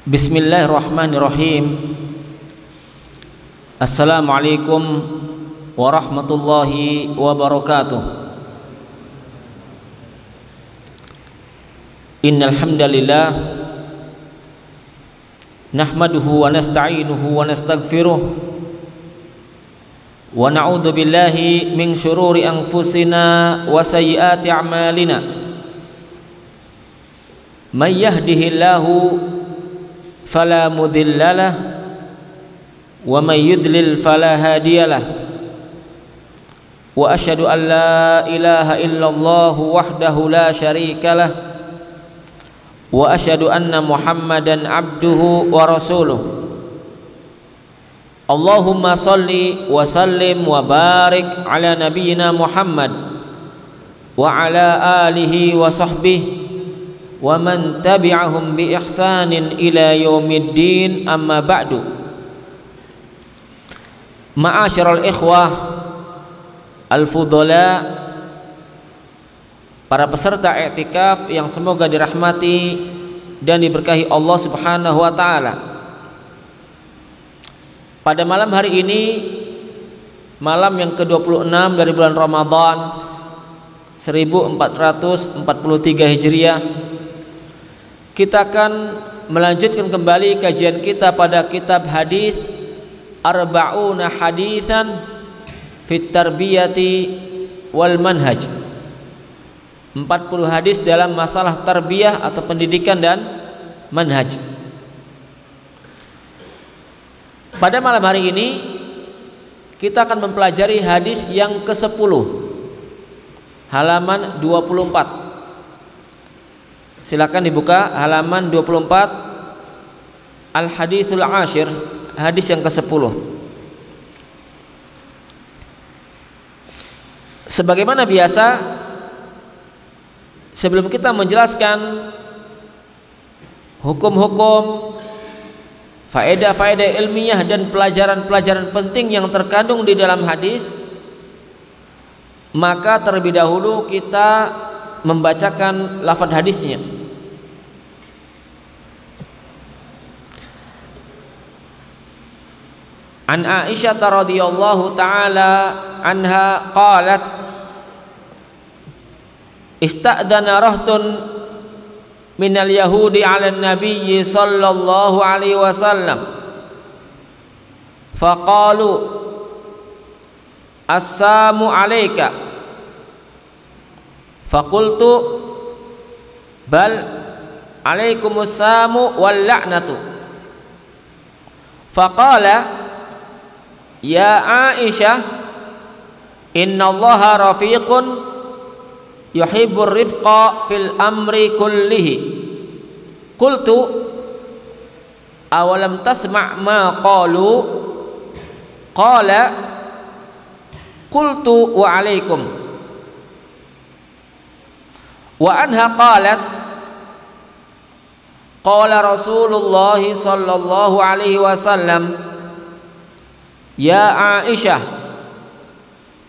Bismillahirrahmanirrahim. Assalamualaikum warahmatullahi wabarakatuh. Innal hamdalillah nahmaduhu wa nasta'inuhu wa nastaghfiruh wa na'udzu billahi min syururi anfusina wa sayyiati a'malina. May yahdihillahu fala mudhillalah wa may yudlil fala hadiyalah wa asyhadu an la ilaha illallah wahdahu la syarikalah wa asyhadu anna muhammadan abduhu wa rasuluh. Allahumma salli wa sallim wa barik ala nabiyyina Muhammad wa ala alihi wa sahbihi wa man tabi'ahum bi ihsanin ila yaumiddin, amma ba'du. Ma'asyiral ikhwah al-fudhala, para peserta i'tikaf yang semoga dirahmati dan diberkahi Allah Subhanahu wa taala. Pada malam hari ini, malam yang ke-26 dari bulan Ramadan 1443 Hijriah, kita akan melanjutkan kembali kajian kita pada kitab hadis Arba'una Haditsan fit Tarbiyati wal Manhaj. 40 hadis dalam masalah tarbiyah atau pendidikan dan manhaj. Pada malam hari ini kita akan mempelajari hadis yang ke-10, halaman 24. Silakan dibuka halaman 24, Al-Haditsul Ashir, hadis yang ke-10. Sebagaimana biasa, sebelum kita menjelaskan hukum-hukum, faedah-faedah ilmiah dan pelajaran-pelajaran penting yang terkandung di dalam hadis, maka terlebih dahulu kita membacakan lafaz hadisnya. An Aisyah radhiyallahu taala anha qalat ista'dana rahtun minal yahudi 'ala an-nabiy sallallahu alaihi wasallam faqalu assalamu alayka faqultu bal alaikumussamu wal la'natu faqala ya Aisyah innallaha rafiqun yuhibbur rifqa fil amri kullihi. Qultu awalam tasma' ma qalu qala qultu wa alaikum. Wa anha qalat qala Rasulullah sallallahu alaihi wasallam ya Aisyah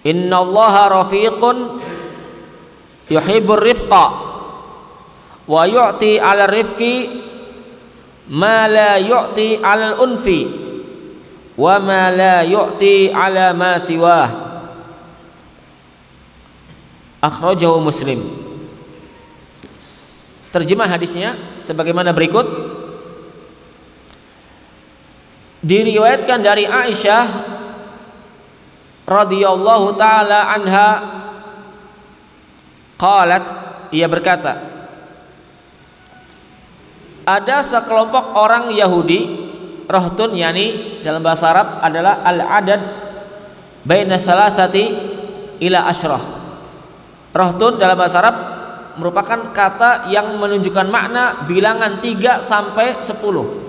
innallaha rafiqun yuhibbur rifqa wa yu'ti 'ala rifqi ma la yu'ti 'ala al-unfi wa ma la yu'ti 'ala ma siwah. Akhrajahu Muslim. Terjemah hadisnya sebagaimana berikut. Diriwayatkan dari Aisyah radhiyallahu taala anha qalat, ia berkata, ada sekelompok orang Yahudi, rahtun yani dalam bahasa Arab adalah al-adad baina salasati ila asyrah. Rahtun dalam bahasa Arab merupakan kata yang menunjukkan makna bilangan 3 sampai 10.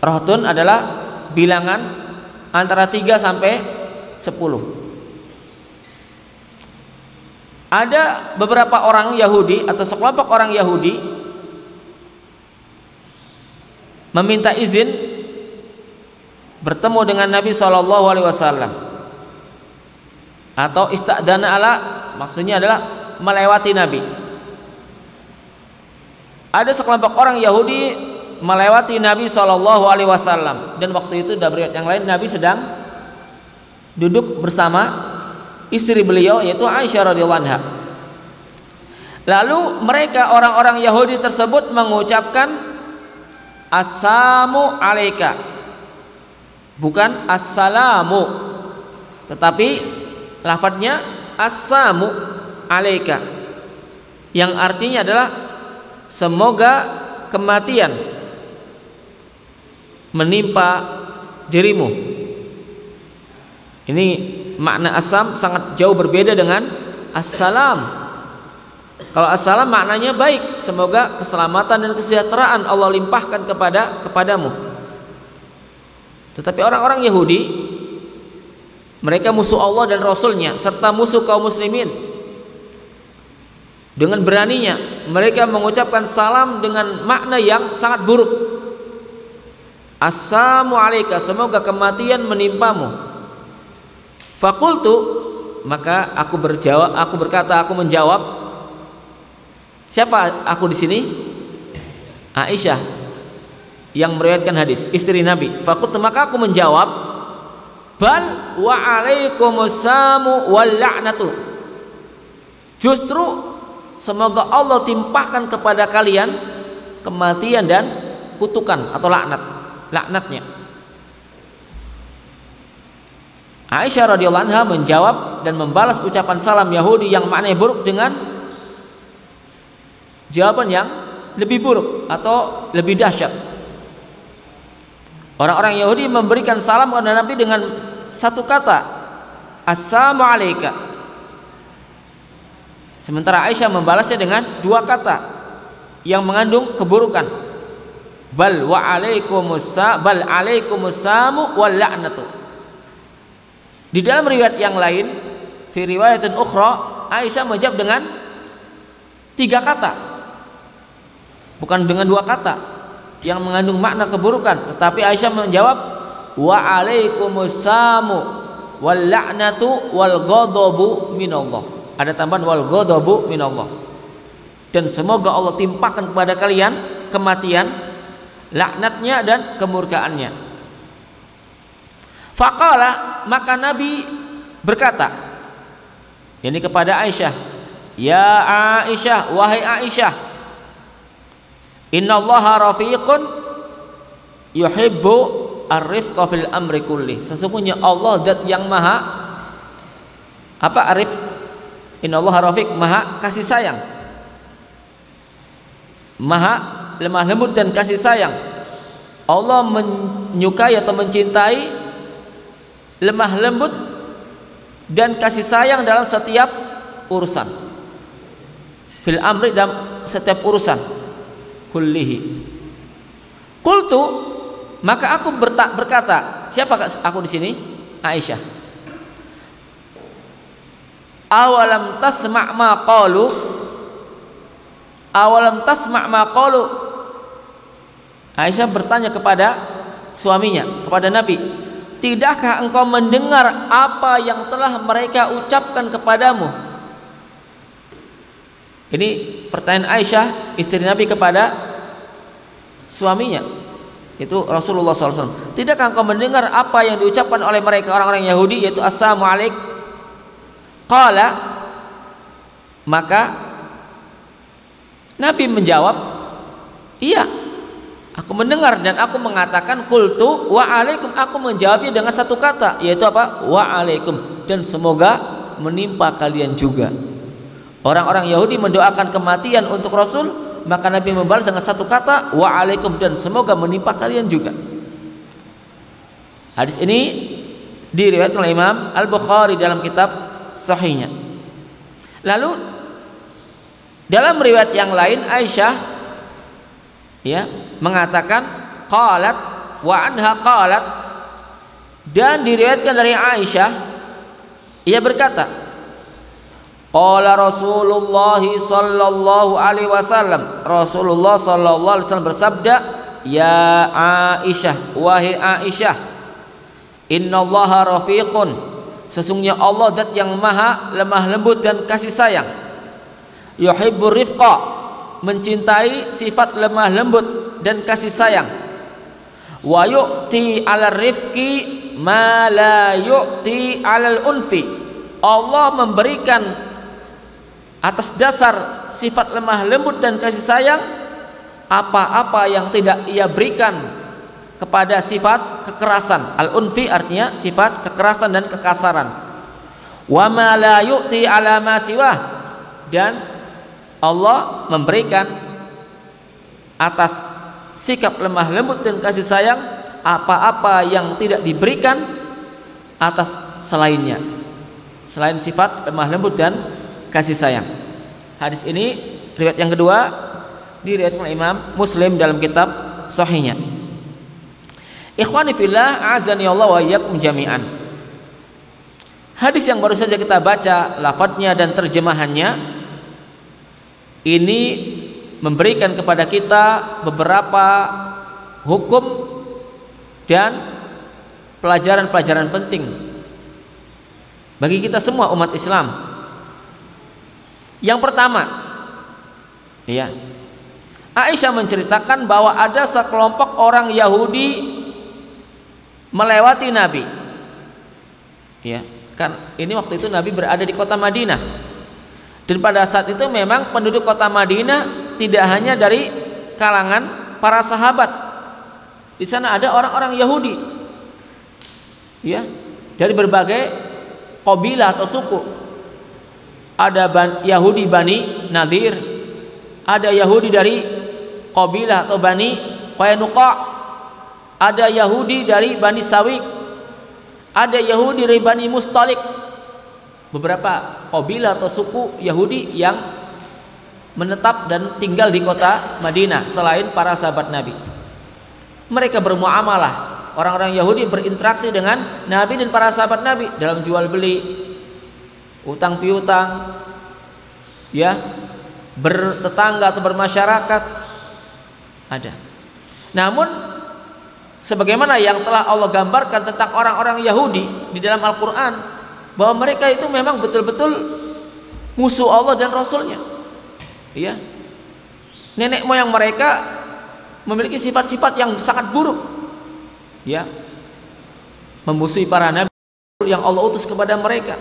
Rahtun adalah bilangan antara 3 sampai 10. Ada beberapa orang Yahudi atau sekelompok orang Yahudi meminta izin bertemu dengan Nabi SAW, atau ista'dana ala, maksudnya adalah melewati Nabi. Ada sekelompok orang Yahudi melewati Nabi Shallallahu Alaihi Wasallam, dan waktu itu dalam riwayat yang lain Nabi sedang duduk bersama istri beliau yaitu Aisyah radhiyallahu anha. Lalu mereka orang-orang Yahudi tersebut mengucapkan assalamu alaika, bukan assalamu, tetapi lafadznya assalamu alaika, yang artinya adalah semoga kematian menimpa dirimu. Ini makna asam sangat jauh berbeda dengan assalam. Kalau assalam maknanya baik, semoga keselamatan dan kesejahteraan Allah limpahkan kepadamu. Tetapi orang-orang Yahudi, mereka musuh Allah dan Rasulnya serta musuh kaum muslimin. Dengan beraninya mereka mengucapkan salam dengan makna yang sangat buruk. Assalamu alaika, semoga kematian menimpamu. Fakultu, maka aku menjawab. Siapa aku di sini? Aisyah yang meriwayatkan hadis, istri Nabi. Fakultu, maka aku menjawab, bal wa alaikumussamu wal la'natu. Justru semoga Allah timpahkan kepada kalian kematian dan kutukan atau laknatnya. Aisyah radhiyallahu anha menjawab dan membalas ucapan salam Yahudi yang maknanya buruk dengan jawaban yang lebih buruk atau lebih dahsyat. Orang-orang Yahudi memberikan salam kepada Nabi dengan satu kata, assalamu alaika. Sementara Aisyah membalasnya dengan dua kata yang mengandung keburukan, bal alaikumussamu wal la'natu. Di dalam riwayat yang lain, fi riwayatin ukhra, Aisyah menjawab dengan tiga kata, bukan dengan dua kata yang mengandung makna keburukan, tetapi Aisyah menjawab wa alaikumussamu wal la'natu wal ghadabu minallah. Ada tambahan wal ghadabu minallah. Dan semoga Allah timpahkan kepada kalian kematian, laknatnya dan kemurkaannya. Faqala, maka Nabi berkata, ini kepada Aisyah, ya Aisyah, wahai Aisyah, innallaha rafiqun yuhibbu ar-rifqa fil amri kulli. Sesungguhnya Allah zat yang maha arif. Innallaha rafiq, maha kasih sayang, maha lemah lembut dan kasih sayang. Allah menyukai atau mencintai lemah lembut dan kasih sayang dalam setiap urusan. Fil amri, dalam setiap urusan kullihi. Qultu, maka aku berkata, siapa aku di sini? Aisyah. Awalam tasma' ma qalu, awalam tasma' ma qalu. Aisyah bertanya kepada suaminya, kepada Nabi, tidakkah engkau mendengar apa yang telah mereka ucapkan kepadamu? Ini pertanyaan Aisyah, istri Nabi, kepada suaminya, itu Rasulullah SAW. Tidakkah engkau mendengar apa yang diucapkan oleh mereka orang-orang Yahudi, yaitu assalamu alaik? Qala, maka Nabi menjawab, iya, aku mendengar dan aku mengatakan qultu wa alaikum, aku menjawabnya dengan satu kata, yaitu apa? Wa alaikum, dan semoga menimpa kalian juga. Orang-orang Yahudi mendoakan kematian untuk Rasul, maka Nabi membalas dengan satu kata, wa alaikum, dan semoga menimpa kalian juga. Hadis ini diriwayatkan oleh Imam Al-Bukhari dalam kitab sahihnya. Lalu dalam riwayat yang lain Aisyah mengatakan qalat wa anha qalat, dan diriwayatkan dari Aisyah ia berkata, qala Rasulullah sallallahu alaihi wasallam, Rasulullah sallallahu alaihi wasallam bersabda, ya Aisyah, wahai Aisyah, innallaha rafiqun, sesungguhnya Allah zat yang maha lemah lembut dan kasih sayang, yuhibbur rifqa, mencintai sifat lemah lembut, dan kasih sayang. Wa yu'ti 'alal rifqi ma la yu'ti 'alal unfi. Allah memberikan atas dasar sifat lemah lembut dan kasih sayang apa-apa yang tidak Ia berikan kepada sifat kekerasan. Al-unfi artinya sifat kekerasan dan kekasaran. Wa ma la yu'ti 'ala ma siwah, dan Allah memberikan atas sikap lemah lembut dan kasih sayang apa-apa yang tidak diberikan atas selainnya, selain sifat lemah lembut dan kasih sayang. Hadis ini riwayat yang kedua diriwayatkan oleh Imam Muslim dalam kitab Sahihnya. Ikhwani fillah, azani Allah wa iyyakum jami'an. Hadis yang baru saja kita baca lafadznya dan terjemahannya ini memberikan kepada kita beberapa hukum dan pelajaran-pelajaran penting bagi kita semua umat Islam. Yang pertama, ya, Aisyah menceritakan bahwa ada sekelompok orang Yahudi melewati Nabi. Ya, kan ini waktu itu Nabi berada di kota Madinah. Dan pada saat itu memang penduduk kota Madinah tidak hanya dari kalangan para sahabat. Di sana ada orang-orang Yahudi, ya, dari berbagai kabilah atau suku. Ada Yahudi Bani Nadir, ada Yahudi dari kabilah atau Bani Qainuqa, ada Yahudi dari Bani Sawiq, ada Yahudi dari Bani Mustalik. Beberapa kabilah atau suku Yahudi yang menetap dan tinggal di kota Madinah selain para sahabat Nabi. Mereka bermuamalah, orang-orang Yahudi berinteraksi dengan Nabi dan para sahabat Nabi dalam jual beli, utang piutang, ya, bertetangga atau bermasyarakat ada. Namun sebagaimana yang telah Allah gambarkan tentang orang-orang Yahudi di dalam Al-Quran, bahwa mereka itu memang betul-betul musuh Allah dan Rasulnya, ya. Nenek moyang mereka memiliki sifat-sifat yang sangat buruk, ya, memusuhi para nabi yang Allah utus kepada mereka,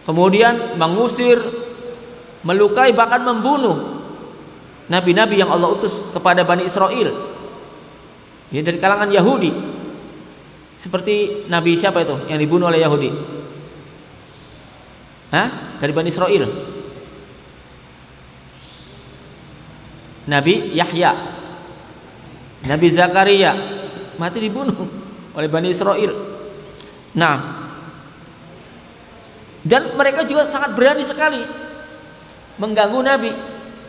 kemudian mengusir, melukai, bahkan membunuh nabi-nabi yang Allah utus kepada Bani Israel, ya, dari kalangan Yahudi. Seperti Nabi siapa itu yang dibunuh oleh Yahudi? Hah? Dari Bani Israel. Nabi Yahya, Nabi Zakaria mati dibunuh oleh Bani Israel. Nah, dan mereka juga sangat berani sekali mengganggu Nabi,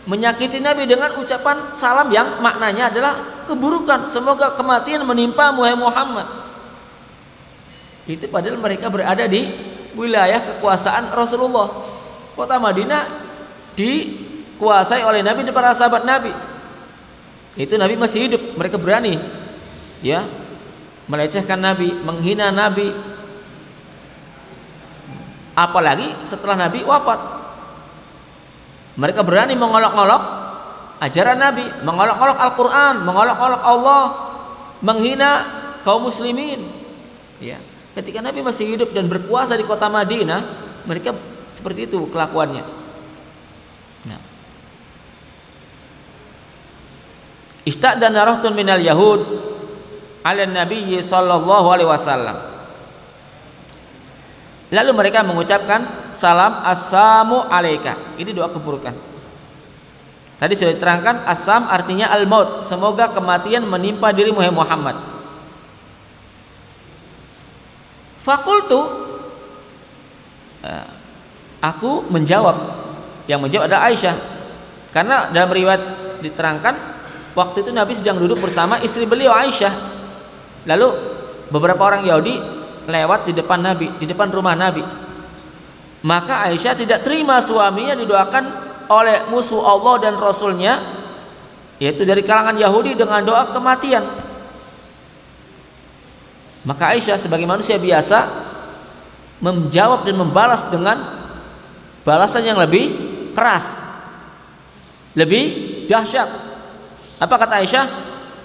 menyakiti Nabi dengan ucapan salam yang maknanya adalah keburukan. Semoga kematian menimpa Muhammad. Itu padahal mereka berada di wilayah kekuasaan Rasulullah. Kota Madinah dikuasai oleh Nabi dan para sahabat Nabi. Itu Nabi masih hidup, mereka berani, ya, melecehkan Nabi, menghina Nabi. Apalagi setelah Nabi wafat, mereka berani mengolok-olok ajaran Nabi, mengolok-olok Al-Quran, mengolok-olok Allah, menghina kaum muslimin, ya. Ketika Nabi masih hidup dan berkuasa di kota Madinah, mereka seperti itu kelakuannya. Nah, ista'dana rahtun minal yahud 'ala Nabi sallallahu alaihi wasallam. Lalu mereka mengucapkan salam assalamu alaika. Ini doa keburukan. Tadi sudah diterangkan, assam artinya al-maut, semoga kematian menimpa dirimu Muhammad. Fakultu, aku menjawab. Yang menjawab adalah Aisyah, karena dalam riwayat diterangkan waktu itu Nabi sedang duduk bersama istri beliau Aisyah. Lalu beberapa orang Yahudi lewat di depan Nabi, di depan rumah Nabi. Maka Aisyah tidak terima suaminya didoakan oleh musuh Allah dan Rasulnya, yaitu dari kalangan Yahudi, dengan doa kematian. Maka Aisyah sebagai manusia biasa menjawab dan membalas dengan balasan yang lebih keras, lebih dahsyat. Apa kata Aisyah?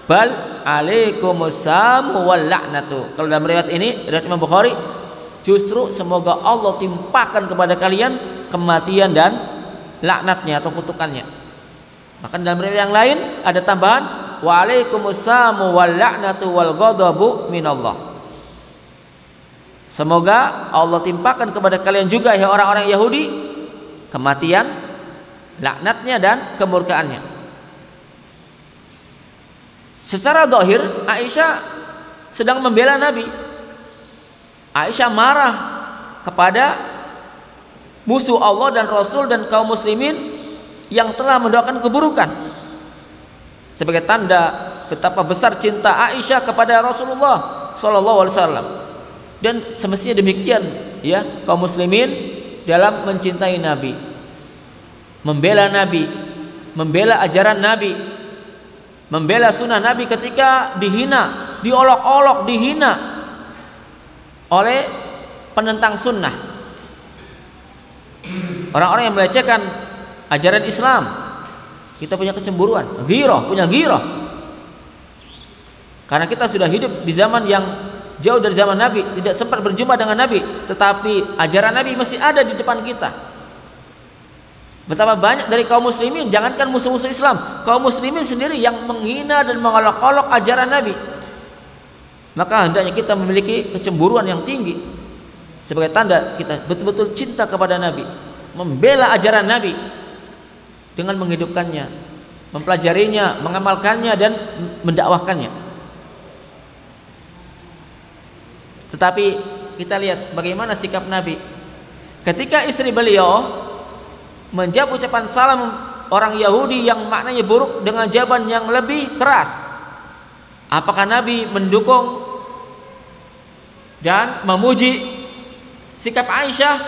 Bal alaikumussamu wal la'natu. Kalau dalam riwayat ini, riwayat Imam Bukhari, justru semoga Allah timpakan kepada kalian kematian dan laknatnya atau kutukannya. Maka dalam riwayat yang lain ada tambahan wa alaikumussamu wal la'natu wal ghadabu minallah. Semoga Allah timpakan kepada kalian juga ya orang-orang Yahudi kematian, laknatnya dan kemurkaannya. Secara zahir Aisyah sedang membela Nabi. Aisyah marah kepada musuh Allah dan Rasul dan kaum muslimin yang telah mendoakan keburukan. Sebagai tanda betapa besar cinta Aisyah kepada Rasulullah sallallahu alaihi wasallam. Dan semestinya demikian ya kaum muslimin dalam mencintai Nabi, membela Nabi, membela ajaran Nabi, membela sunnah Nabi ketika dihina, diolok-olok, dihina oleh penentang sunnah, orang-orang yang melecehkan ajaran Islam. Kita punya kecemburuan, punya ghirah, karena kita sudah hidup di zaman yang jauh dari zaman Nabi, tidak sempat berjumpa dengan Nabi, tetapi ajaran Nabi masih ada di depan kita. Betapa banyak dari kaum muslimin, jangankan musuh-musuh Islam, kaum muslimin sendiri yang menghina dan mengolok-olok ajaran Nabi. Maka hendaknya kita memiliki kecemburuan yang tinggi sebagai tanda kita betul-betul cinta kepada Nabi, membela ajaran Nabi dengan menghidupkannya, mempelajarinya, mengamalkannya dan mendakwahkannya. Tetapi kita lihat bagaimana sikap Nabi ketika istri beliau menjawab ucapan salam orang Yahudi yang maknanya buruk dengan jawaban yang lebih keras. Apakah Nabi mendukung dan memuji sikap Aisyah?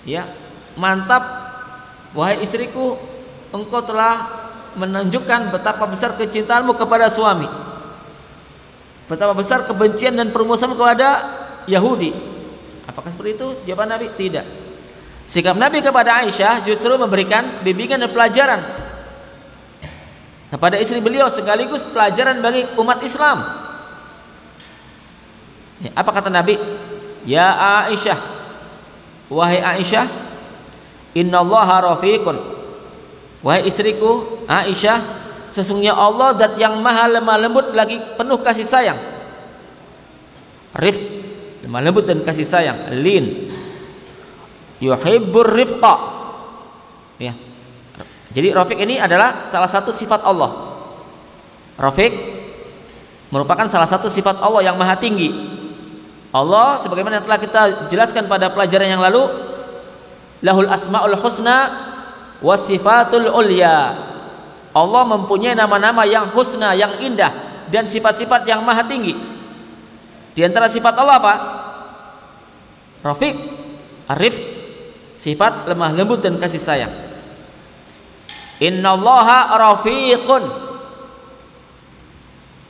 Ya, mantap wahai istriku, engkau telah menunjukkan betapa besar kecintaanmu kepada suami, betapa besar kebencian dan permusuhan kepada Yahudi. Apakah seperti itu? Jawaban Nabi, tidak. Sikap Nabi kepada Aisyah justru memberikan bimbingan dan pelajaran kepada istri beliau sekaligus pelajaran bagi umat Islam. Apa kata Nabi? Ya Aisyah, wahai Aisyah, innallaha rafiqun. Wahai istriku Aisyah, sesungguhnya Allah zat yang maha lemah lembut lagi penuh kasih sayang. Rifq, lemah lembut dan kasih sayang. Lin, yuhibbur rifqa. Ya. Jadi Rafiq ini adalah salah satu sifat Allah. Rafiq merupakan salah satu sifat Allah yang maha tinggi. Allah sebagaimana yang telah kita jelaskan pada pelajaran yang lalu, lahul asmaul husna was sifatul ulya. Allah mempunyai nama-nama yang husna, yang indah, dan sifat-sifat yang maha tinggi. Di antara sifat Allah apa? Rafiq, Arif, sifat lemah lembut dan kasih sayang. Innallaha rafiqun.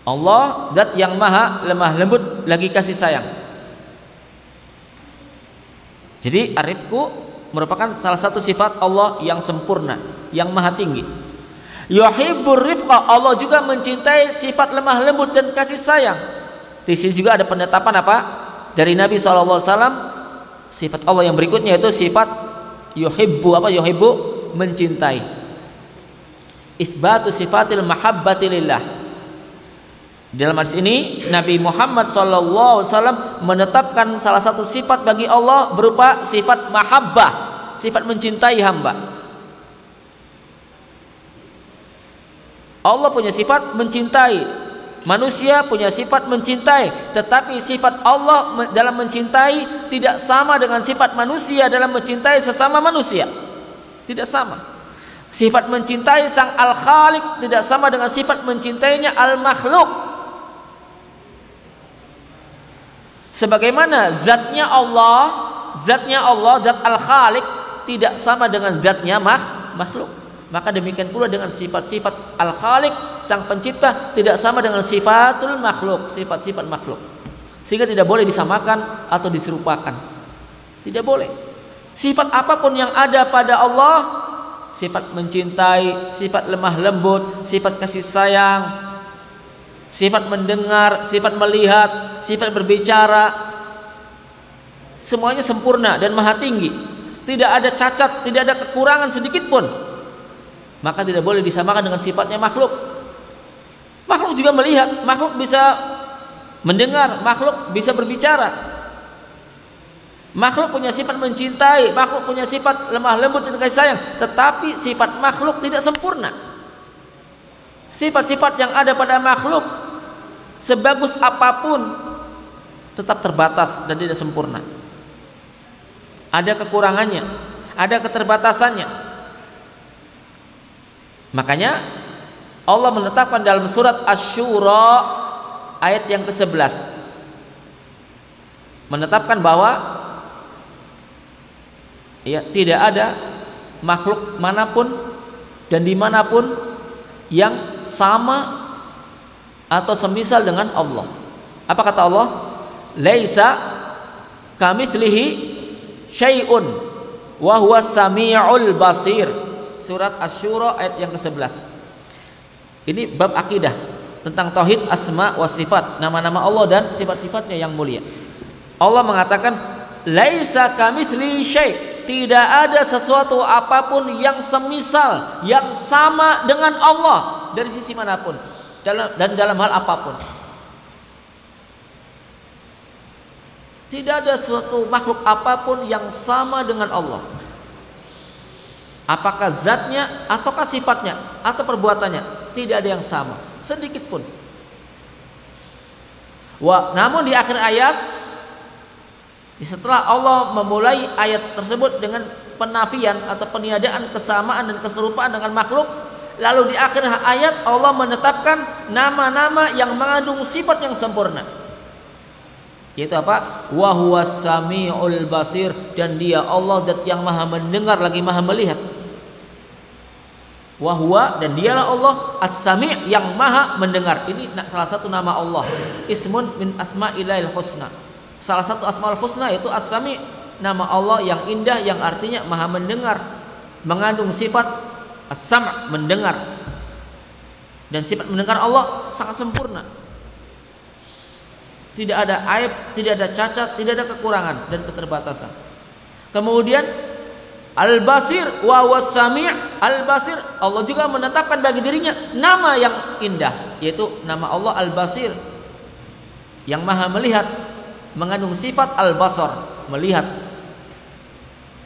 Allah zat yang maha lemah lembut lagi kasih sayang. Jadi arifku merupakan salah satu sifat Allah yang sempurna, yang maha tinggi. Yuhibbur rifqa, Allah juga mencintai sifat lemah lembut dan kasih sayang. Di sini juga ada penetapan apa? Dari Nabi SAW, sifat Allah yang berikutnya yaitu sifat yuhibbu. Apa yuhibbu? Mencintai. Itsbatu sifatil mahabbati lillah. Dalam hadis ini Nabi Muhammad SAW menetapkan salah satu sifat bagi Allah berupa sifat mahabbah, sifat mencintai hamba. Allah punya sifat mencintai, manusia punya sifat mencintai, tetapi sifat Allah dalam mencintai tidak sama dengan sifat manusia dalam mencintai sesama manusia. Tidak sama. Sifat mencintai sang Al-Khaliq tidak sama dengan sifat mencintainya Al-Makhluk. Sebagaimana zatnya Allah, zat Al-Khaliq tidak sama dengan zatnya makhluk. Maka demikian pula dengan sifat-sifat Al-Khaliq, sang pencipta, tidak sama dengan sifatul makhluk, sifat-sifat makhluk. Sehingga tidak boleh disamakan atau diserupakan. Tidak boleh. Sifat apapun yang ada pada Allah sifat mencintai, sifat lemah lembut, sifat kasih sayang, sifat mendengar, sifat melihat, sifat berbicara, semuanya sempurna dan maha tinggi. Tidak ada cacat, tidak ada kekurangan sedikit pun. Maka tidak boleh disamakan dengan sifatnya makhluk. Makhluk juga melihat, makhluk bisa mendengar, makhluk bisa berbicara. Makhluk punya sifat mencintai, makhluk punya sifat lemah lembut dan kasih sayang, tetapi sifat makhluk tidak sempurna. Sifat-sifat yang ada pada makhluk sebagus apapun tetap terbatas dan tidak sempurna. Ada kekurangannya, ada keterbatasannya. Makanya Allah menetapkan dalam surat Asy-Syura ayat yang ke-11, menetapkan bahwa ya, tidak ada makhluk manapun dan dimanapun yang sama atau semisal dengan Allah. Apa kata Allah? Laisa kamitslihi syai'un wa huwas samiul basir. Surat Asy-Syura ayat yang ke-11. Ini bab akidah tentang tauhid asma wa sifat, nama-nama Allah dan sifat-sifatnya yang mulia. Allah mengatakan laisa kamitslihi syai', tidak ada sesuatu apapun yang semisal, yang sama dengan Allah dari sisi manapun dan dalam hal apapun. Tidak ada suatu makhluk apapun yang sama dengan Allah. Apakah zatnya ataukah sifatnya atau perbuatannya, tidak ada yang sama sedikit pun. Namun di akhir ayat, setelah Allah memulai ayat tersebut dengan penafian atau peniadaan kesamaan dan keserupaan dengan makhluk, lalu di akhir ayat Allah menetapkan nama-nama yang mengandung sifat yang sempurna, yaitu apa? Wa huwas samiul basir, dan dia Allah zat yang maha mendengar lagi maha melihat. Wa huwa, dan dialah Allah as-sami' yang maha mendengar. Ini salah satu nama Allah, ismun min asma'illahil husna. Salah satu asmaul husna yaitu as-sami', nama Allah yang indah yang artinya maha mendengar, mengandung sifat as-sam', mendengar. Dan sifat mendengar Allah sangat sempurna. Tidak ada aib, tidak ada cacat, tidak ada kekurangan dan keterbatasan. Kemudian Al-Basir wa was-sami', Al-Basir, Allah juga menetapkan bagi dirinya nama yang indah, yaitu nama Allah Al-Basir, yang maha melihat, mengandung sifat al-basar, melihat,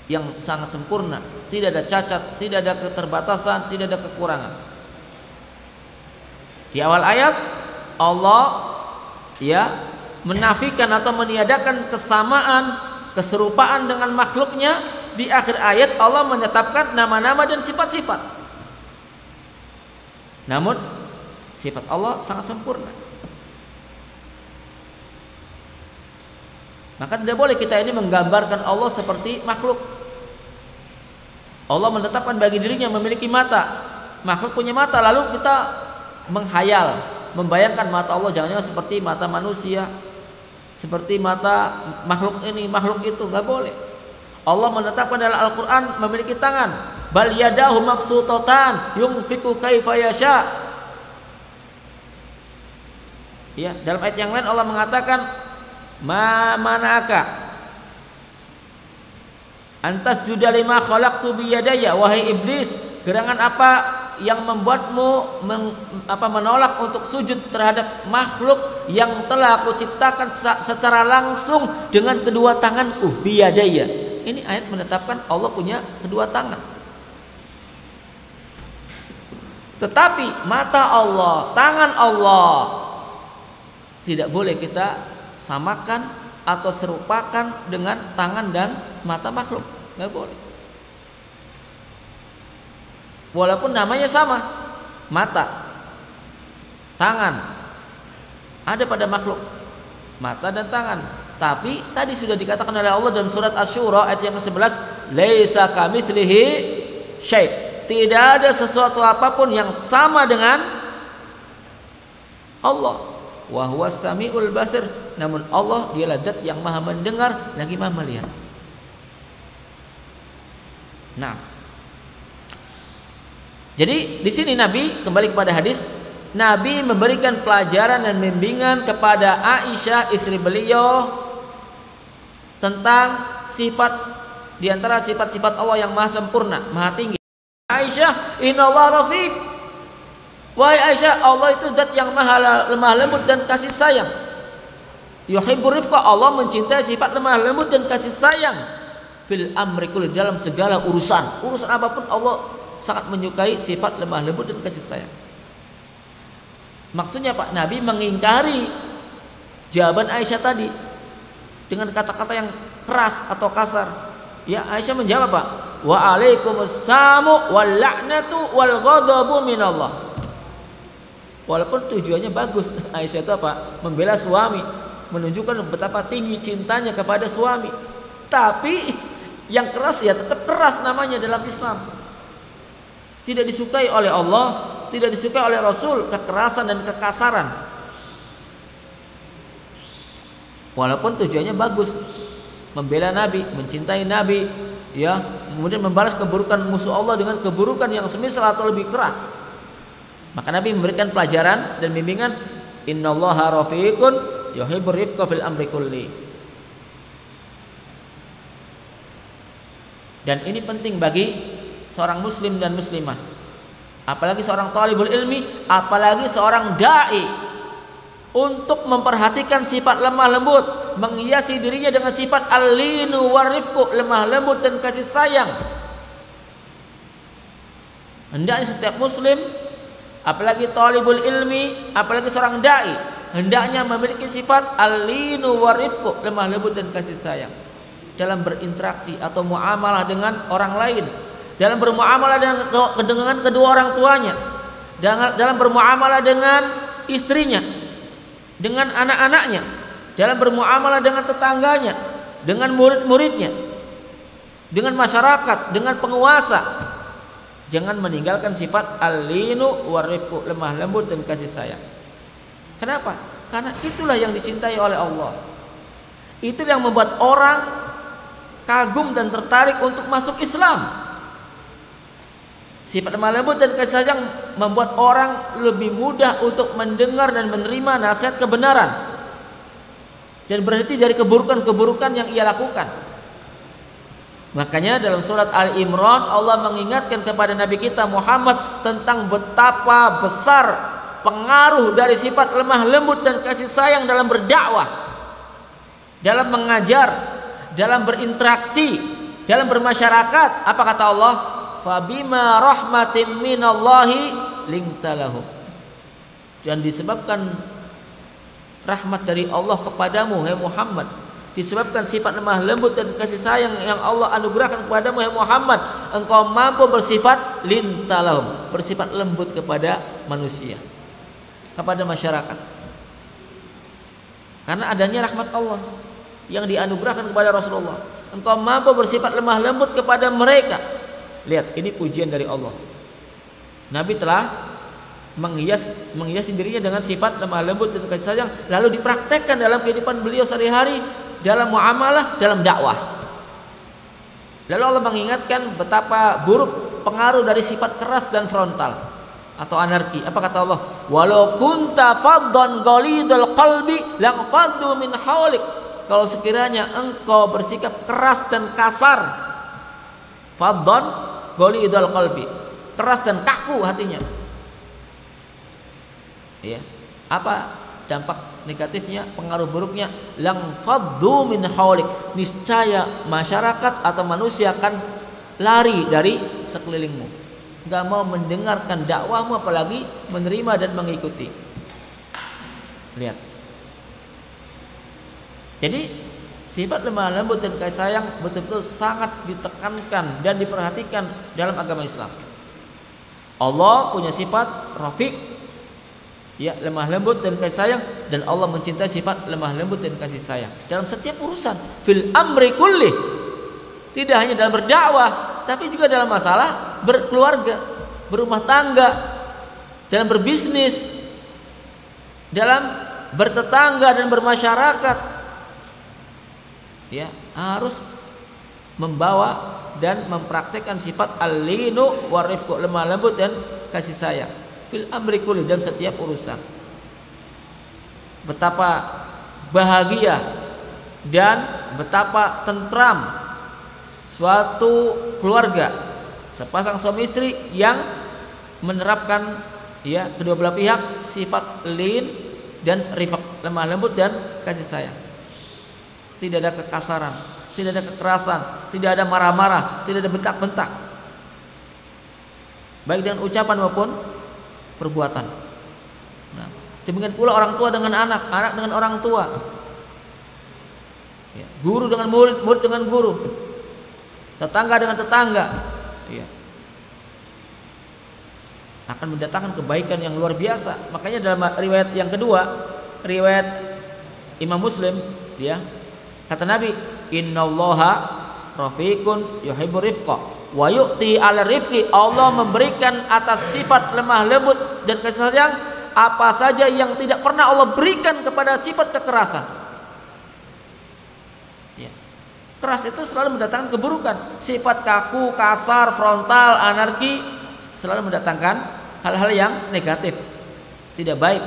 yang sangat sempurna, tidak ada cacat, tidak ada keterbatasan, tidak ada kekurangan. Di awal ayat Allah ya menafikan atau meniadakan kesamaan, keserupaan dengan makhluknya. Di akhir ayat Allah menetapkan nama-nama dan sifat-sifat. Namun sifat Allah sangat sempurna. Maka tidak boleh kita ini menggambarkan Allah seperti makhluk. Allah menetapkan bagi dirinya memiliki mata, makhluk punya mata, lalu kita menghayal, membayangkan mata Allah jangan-jangan seperti mata manusia, seperti mata makhluk ini, makhluk itu, nggak boleh. Allah menetapkan dalam Al-Quran memiliki tangan, bal yadahu mabsutatan yunfiqu kaifa yasha. Ya, dalam ayat yang lain Allah mengatakan ma manaka antas juda lima khalaqtu biyadaya, wahai iblis, gerangan apa yang membuatmu menolak untuk sujud terhadap makhluk yang telah aku ciptakan secara langsung dengan kedua tanganku, biyadaya. Ini ayat menetapkan Allah punya kedua tangan. Tetapi mata Allah, tangan Allah tidak boleh kita samakan atau serupakan dengan tangan dan mata makhluk, nggak boleh. Walaupun namanya sama, mata, tangan, ada pada makhluk, mata dan tangan. Tapi tadi sudah dikatakan oleh Allah dalam surat Asy-Syura ayat yang ke-11, laisa kamitslihi syai', tidak ada sesuatu apapun yang sama dengan Allah. Wa huwas samiul basir, namun Allah dialah zat yang maha mendengar lagi maha melihat. Nah, Jadi di sini Nabi, kembali kepada hadis, Nabi memberikan pelajaran dan bimbingan kepada Aisyah istri beliau tentang sifat di antara sifat-sifat Allah yang maha sempurna, maha tinggi. Aisyah, innallaha rafiq. Wahai Aisyah, Allah itu zat yang maha lemah lembut dan kasih sayang. Yuhibbur rifqa, Allah mencintai sifat lemah lembut dan kasih sayang. Fil amri kulli, dalam segala urusan apapun Allah sangat menyukai sifat lemah lembut dan kasih sayang. Maksudnya Pak, Nabi mengingkari jawaban Aisyah tadi dengan kata-kata yang keras atau kasar. Ya, Aisyah menjawab Pak, wa alaikumussamu wal la'natu wal ghadabu minallah. Walaupun tujuannya bagus, Aisyah itu apa? Membela suami, menunjukkan betapa tinggi cintanya kepada suami. Tapi yang keras ya tetap keras namanya dalam Islam. Tidak disukai oleh Allah, tidak disukai oleh Rasul, kekerasan dan kekasaran. Walaupun tujuannya bagus, membela Nabi, mencintai Nabi, ya, kemudian membalas keburukan musuh Allah dengan keburukan yang semisal atau lebih keras. Maka Nabi memberikan pelajaran dan bimbingan, innallaha rafiqun yuhibbur rifqa fil amri kulli. Dan ini penting bagi seorang muslim dan muslimah, apalagi seorang talibul ilmi, apalagi seorang dai, untuk memperhatikan sifat lemah lembut, menghiasi dirinya dengan sifat al-linu warifku, lemah lembut dan kasih sayang. Hendaknya setiap muslim, apalagi talibul ilmi, apalagi seorang dai, hendaknya memiliki sifat al-linu warifku, lemah lembut dan kasih sayang dalam berinteraksi atau muamalah dengan orang lain, dalam bermuamalah dengan kedua orang tuanya, dalam bermuamalah dengan istrinya, dengan anak-anaknya, dalam bermuamalah dengan tetangganya, dengan murid-muridnya, dengan masyarakat, dengan penguasa. Jangan meninggalkan sifat al-linu warifku, lemah lembut dan kasih sayang. Kenapa? Karena itulah yang dicintai oleh Allah. Itu yang membuat orang kagum dan tertarik untuk masuk Islam. Sifat lemah lembut dan kasih sayang membuat orang lebih mudah untuk mendengar dan menerima nasihat kebenaran dan berhenti dari keburukan-keburukan yang ia lakukan. Makanya dalam surat Al-Imran Allah mengingatkan kepada Nabi kita Muhammad tentang betapa besar pengaruh dari sifat lemah lembut dan kasih sayang dalam berdakwah, dalam mengajar, dalam berinteraksi, dalam bermasyarakat. Apa kata Allah? Fabima rahmatin minallahi lintalahum. Dan disebabkan rahmat dari Allah kepadamu, hai Muhammad, disebabkan sifat lemah lembut dan kasih sayang yang Allah anugerahkan kepadamu, hai Muhammad, engkau mampu bersifat lintalahum, bersifat lembut kepada manusia, kepada masyarakat. Karena adanya rahmat Allah yang dianugerahkan kepada Rasulullah, engkau mampu bersifat lemah lembut kepada mereka. Lihat, ini pujian dari Allah. Nabi telah menghiasi dirinya dengan sifat lemah lembut dan kasih sayang, lalu dipraktekkan dalam kehidupan beliau sehari-hari, dalam muamalah, dalam dakwah. Lalu Allah mengingatkan betapa buruk pengaruh dari sifat keras dan frontal atau anarki. Apa kata Allah? Walau kunta faddan ghalidul qalbi lam faddu min hawlik. Kalau sekiranya engkau bersikap keras dan kasar, faddan ghalidul qalbi, keras dan kaku hatinya. Ya. Apa dampak negatifnya, pengaruh buruknya? Lang faddu min hawlik. Niscaya masyarakat atau manusia akan lari dari sekelilingmu, enggak mau mendengarkan dakwahmu, apalagi menerima dan mengikuti. Lihat. Jadi sifat lemah lembut dan kasih sayang betul-betul sangat ditekankan dan diperhatikan dalam agama Islam. Allah punya sifat rafiq, ya, lemah lembut dan kasih sayang, dan Allah mencintai sifat lemah lembut dan kasih sayang dalam setiap urusan, fil amri kulli. Tidak hanya dalam berdakwah, tapi juga dalam masalah berkeluarga, berumah tangga, dalam berbisnis, dalam bertetangga dan bermasyarakat. Ya, harus membawa dan mempraktikkan sifat al-linu warifqu, lemah lembut dan kasih sayang fil amri kulli, dalam setiap urusan. Betapa bahagia dan betapa tentram suatu keluarga, sepasang suami istri yang menerapkan kedua belah pihak sifat lin dan rifq, lemah lembut dan kasih sayang. Tidak ada kekasaran, tidak ada kekerasan, tidak ada marah-marah, tidak ada bentak-bentak, baik dengan ucapan maupun perbuatan. Nah, demikian pula orang tua dengan anak, anak dengan orang tua, guru dengan murid, murid dengan guru, tetangga dengan tetangga, akan mendatangkan kebaikan yang luar biasa. Makanya dalam riwayat yang kedua, riwayat Imam Muslim, kata Nabi, innallaha rafiqun yuhibbur rifqa wa yu'ti 'ala rifqi, Allah memberikan atas sifat lemah lembut dan kasih sayang apa saja yang tidak pernah Allah berikan kepada sifat kekerasan. Keras itu selalu mendatangkan keburukan. Sifat kaku, kasar, frontal, anarki selalu mendatangkan hal-hal yang negatif, tidak baik.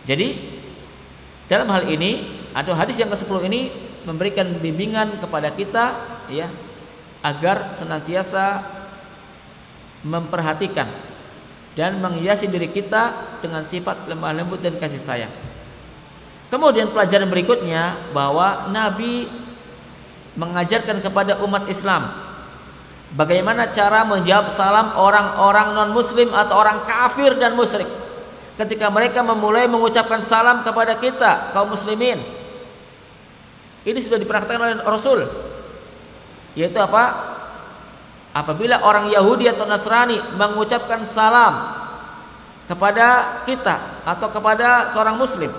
Jadi dalam hal ini atau hadis yang ke-10 ini memberikan bimbingan kepada kita agar senantiasa memperhatikan dan menghiasi diri kita dengan sifat lemah lembut dan kasih sayang. Kemudian pelajaran berikutnya bahwa Nabi mengajarkan kepada umat Islam bagaimana cara menjawab salam orang-orang non-muslim atau orang kafir dan musyrik ketika mereka memulai mengucapkan salam kepada kita kaum muslimin. Ini sudah dipraktikkan oleh Rasul, yaitu apa? Apabila orang Yahudi atau Nasrani mengucapkan salam kepada kita atau kepada seorang muslim,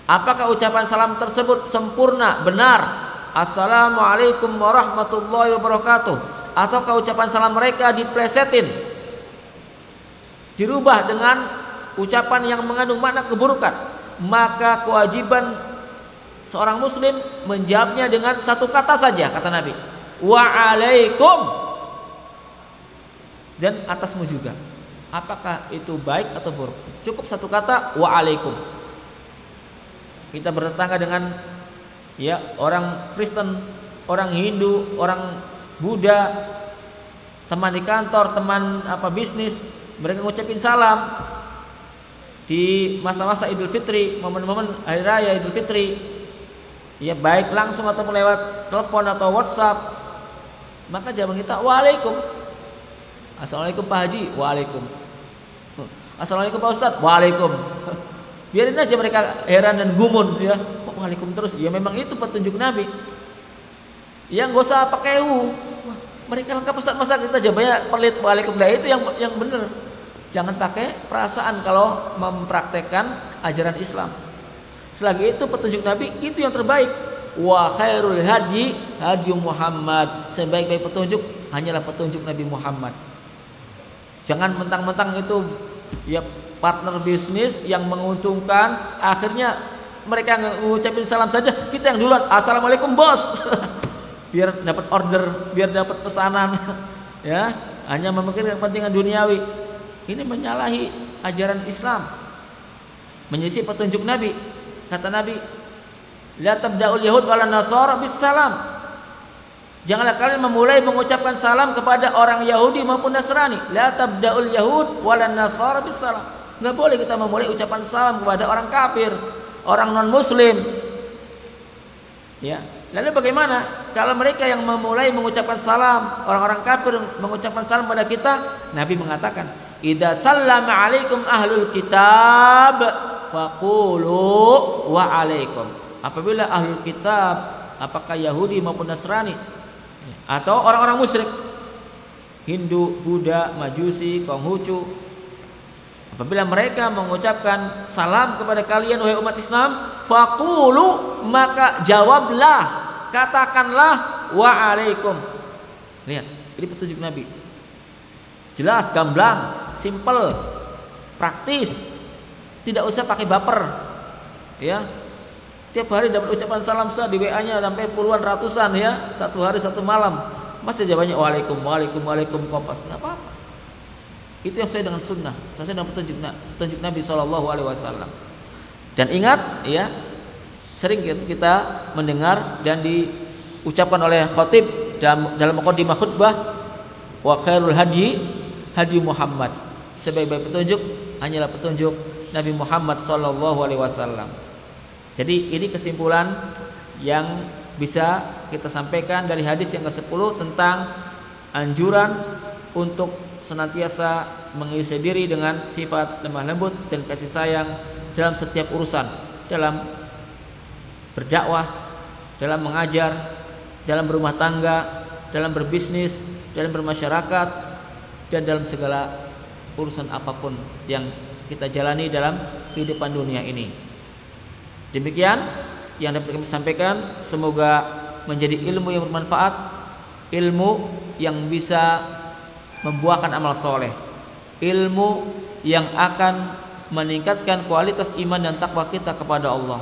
apakah ucapan salam tersebut sempurna, benar, Assalamualaikum warahmatullahi wabarakatuh, ataukah ucapan salam mereka diplesetin, dirubah dengan ucapan yang mengandung makna keburukan, maka kewajiban seorang muslim menjawabnya dengan satu kata saja, kata Nabi, wa'alaikum, dan atasmu juga. Apakah itu baik atau buruk? Cukup satu kata, wa'alaikum. Kita bertetangga dengan orang Kristen, orang Hindu, orang Buddha, teman di kantor, teman bisnis, mereka ngucapin salam di masa-masa Idul Fitri, momen-momen hari raya Idul Fitri, baik langsung atau lewat telepon atau WhatsApp, maka jawaban kita waalaikum. Assalamualaikum Pak Haji, waalaikum. Assalamualaikum Pak Ustadz, waalaikum. Biarin aja mereka heran dan gumun, kok waalaikum terus? Ya memang itu petunjuk Nabi. Yang gak usah pakai wah, mereka lengkap masa kita jawabnya pelit waalaikum. Nah itu yang benar. Jangan pakai perasaan kalau mempraktekkan ajaran Islam. Selagi itu petunjuk Nabi, itu yang terbaik. Wa khairul hadi hadi Muhammad. Sebaik-baik petunjuk hanyalah petunjuk Nabi Muhammad. Jangan mentang-mentang itu partner bisnis yang menguntungkan, akhirnya mereka ngucapin salam saja, kita yang duluan assalamualaikum bos, biar dapat order, biar dapat pesanan, hanya memikirkan kepentingan duniawi. Ini menyalahi ajaran Islam, menyelisih petunjuk Nabi. Kata Nabi, la tabda'ul yahud wala nasara bis salam. Janganlah kalian memulai mengucapkan salam kepada orang Yahudi maupun Nasrani. La tabda'ul yahud wala nasara bis salam. Enggak boleh kita memulai ucapan salam kepada orang kafir, orang non-muslim. Lalu bagaimana kalau mereka yang memulai mengucapkan salam, orang-orang kafir mengucapkan salam pada kita? Nabi mengatakan, "Idza sallama 'alaikum ahlul kitab faqulu wa 'alaikum." Apabila ahlul kitab, apakah Yahudi maupun Nasrani atau orang-orang musyrik, Hindu, Buddha, Majusi, Konghucu, apabila mereka mengucapkan salam kepada kalian wahai umat Islam, faqulu, maka jawablah, katakanlah wa'alaikum. Lihat, ini petunjuk Nabi. Jelas, gamblang, simple, praktis. Tidak usah pakai baper. Tiap hari dapat ucapan salam di WA-nya sampai puluhan ratusan ya, satu hari satu malam. Masih jawabannya waalaikum kompas. Enggak apa-apa. Itu yang sesuai dengan sunnah, sesuai dengan petunjuk Nabi Shallallahu Alaihi Wasallam. Dan ingat ya, sering kita mendengar dan diucapkan oleh khatib dalam mukadimah khutbah, wa khairul hadi Muhammad. Sebaik-baik petunjuk hanyalah petunjuk Nabi Muhammad Shallallahu Alaihi Wasallam. Jadi ini kesimpulan yang bisa kita sampaikan dari hadis yang ke-10 tentang anjuran untuk senantiasa mengisi diri dengan sifat lemah lembut dan kasih sayang dalam setiap urusan, dalam berdakwah, dalam mengajar, dalam berumah tangga, dalam berbisnis, dalam bermasyarakat, dan dalam segala urusan apapun yang kita jalani dalam kehidupan dunia ini. Demikian yang dapat kami sampaikan, semoga menjadi ilmu yang bermanfaat, ilmu yang bisa membuahkan amal soleh, ilmu yang akan meningkatkan kualitas iman dan takwa kita kepada Allah,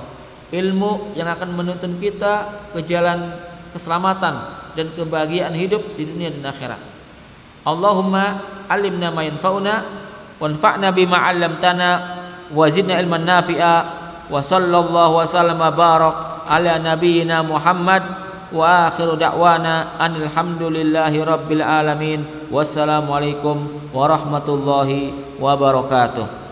ilmu yang akan menuntun kita ke jalan keselamatan dan kebahagiaan hidup di dunia dan akhirat. Allahumma alimna ma yanfa'una wanfa'na bima 'allamtana wa zidna ilman nafi'a wa sallallahu wa sallama barak ala nabiyyina Muhammad wa akhiru da'wana alhamdulillahi rabbil alamin. Wassalamualaikum warahmatullahi wabarakatuh.